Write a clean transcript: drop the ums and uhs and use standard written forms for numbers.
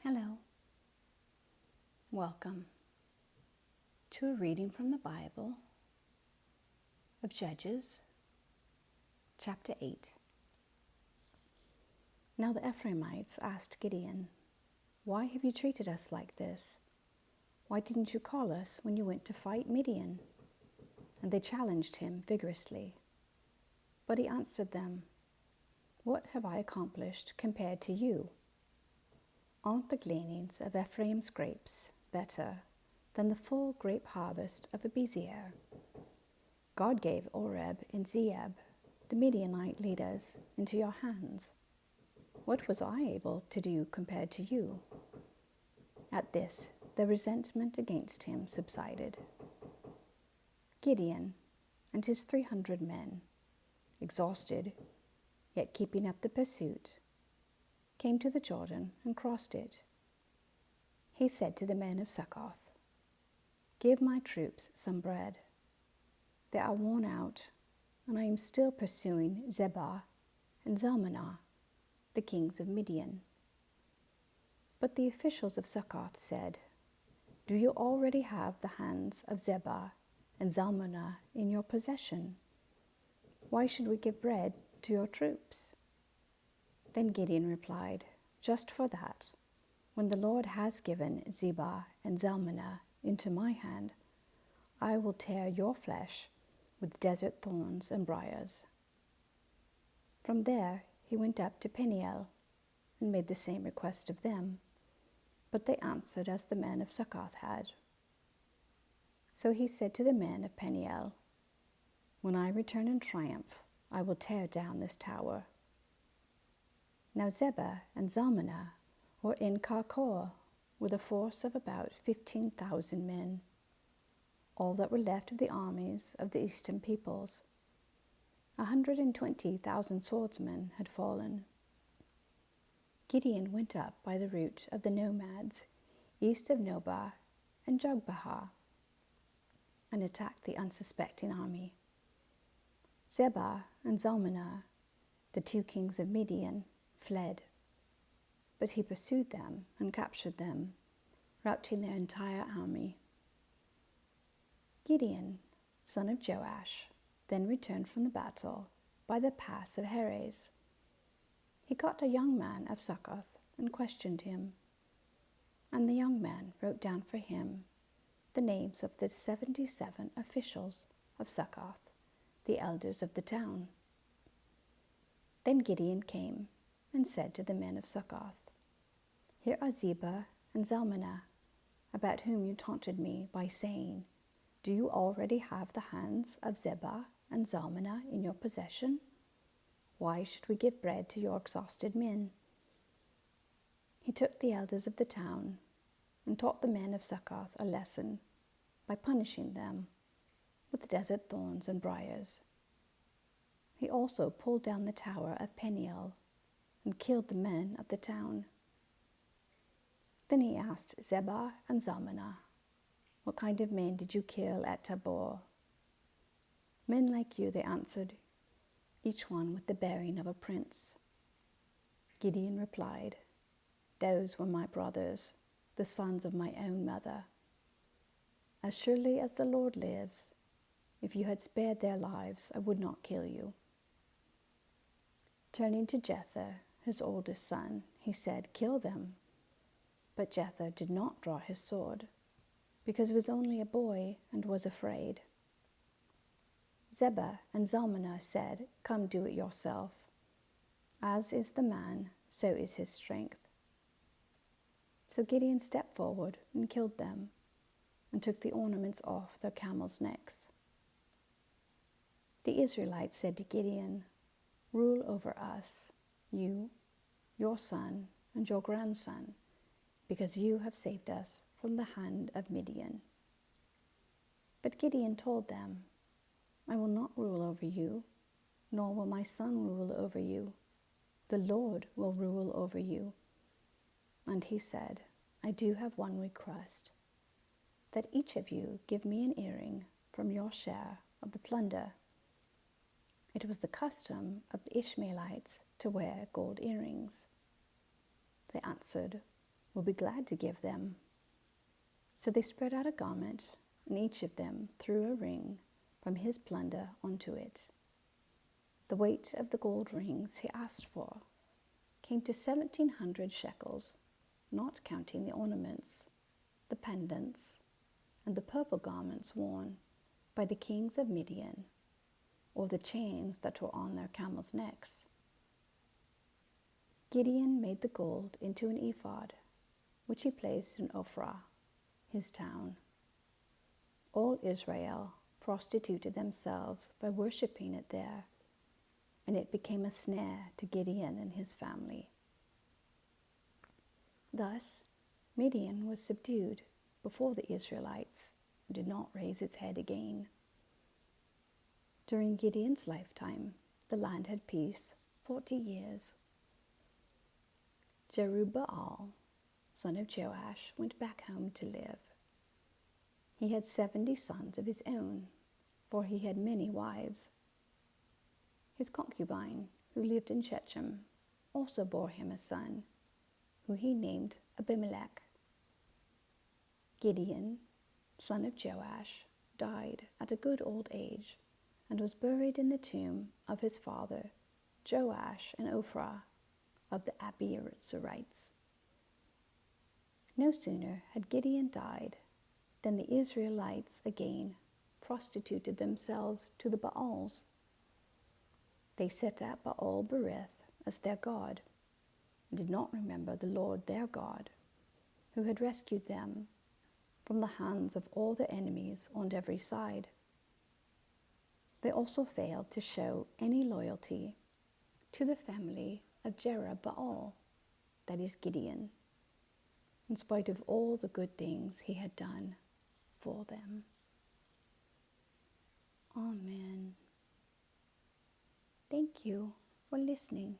Hello. Welcome to a reading from the Bible of Judges, chapter 8. Now the Ephraimites asked Gideon, "Why have you treated us like this? Why didn't you call us when you went to fight Midian?" And they challenged him vigorously. But he answered them, "What have I accomplished compared to you? Aren't the gleanings of Ephraim's grapes better than the full grape harvest of Abiezr? God gave Oreb and Zeeb, the Midianite leaders, into your hands. What was I able to do compared to you?" At this, the resentment against him subsided. Gideon and his 300 men, exhausted, yet keeping up the pursuit, came to the Jordan and crossed it. He said to the men of Succoth, "Give my troops some bread. They are worn out, and I am still pursuing Zebah and Zalmunna, the kings of Midian." But the officials of Succoth said, "Do you already have the hands of Zebah and Zalmunna in your possession? Why should we give bread to your troops?" Then Gideon replied, "Just for that, when the Lord has given Zebah and Zalmunna into my hand, I will tear your flesh with desert thorns and briars." From there he went up to Peniel and made the same request of them, but they answered as the men of Succoth had. So he said to the men of Peniel, "When I return in triumph, I will tear down this tower." Now Zebah and Zalmunna were in Karkor with a force of about 15,000 men, all that were left of the armies of the eastern peoples. 120,000 swordsmen had fallen. Gideon went up by the route of the nomads east of Nobah and Jogbehah and attacked the unsuspecting army. Zebah and Zalmunna, the two kings of Midian, fled, but he pursued them and captured them, routing their entire army. Gideon, son of Joash, then returned from the battle by the pass of Heres. He caught a young man of Succoth and questioned him, and the young man wrote down for him the names of the 77 officials of Succoth, the elders of the town. Then Gideon came and said to the men of Succoth, "Here are Zebah and Zalmunna, about whom you taunted me by saying, 'Do you already have the hands of Zebah and Zalmunna in your possession? Why should we give bread to your exhausted men?'" He took the elders of the town and taught the men of Succoth a lesson by punishing them with desert thorns and briars. He also pulled down the tower of Peniel and killed the men of the town. Then he asked Zebah and Zalmunna, "What kind of men did you kill at Tabor?" "Men like you," they answered, each one with the bearing of a prince. Gideon replied, "Those were my brothers, the sons of my own mother. As surely as the Lord lives, if you had spared their lives, I would not kill you." Turning to Jether, his oldest son, he said, "Kill them." But Jether did not draw his sword, because he was only a boy and was afraid. Zebah and Zalmunna said, "Come, do it yourself. As is the man, so is his strength." So Gideon stepped forward and killed them, and took the ornaments off their camels' necks. The Israelites said to Gideon, "Rule over us, you, your son, and your grandson, because you have saved us from the hand of Midian." But Gideon told them, "I will not rule over you, nor will my son rule over you. The Lord will rule over you." And he said, "I do have one request, that each of you give me an earring from your share of the plunder." It was the custom of the Ishmaelites to wear gold earrings. They answered, will be glad to give them. So they spread out a garment, and each of them threw a ring from his plunder onto it. The weight of the gold rings he asked for came to 1,700 shekels, not counting the ornaments, the pendants, and the purple garments worn by the kings of Midian, or the chains that were on their camels' necks. Gideon made the gold into an ephod, which he placed in Ophrah, his town. All Israel prostituted themselves by worshipping it there, and it became a snare to Gideon and his family. Thus, Midian was subdued before the Israelites and did not raise its head again. During Gideon's lifetime, the land had peace 40 years. Jerubbaal, son of Joash, went back home to live. He had 70 sons of his own, for he had many wives. His concubine, who lived in Shechem, also bore him a son, who he named Abimelech. Gideon, son of Joash, died at a good old age and was buried in the tomb of his father, Joash in Ophrah of the Abiezrites. No sooner had Gideon died than the Israelites again prostituted themselves to the Baals. They set up Baal-berith as their god, and did not remember the Lord their God, who had rescued them from the hands of all their enemies on every side. They also failed to show any loyalty to the family of Jerubbaal, that is Gideon, in spite of all the good things he had done for them. Amen. Thank you for listening.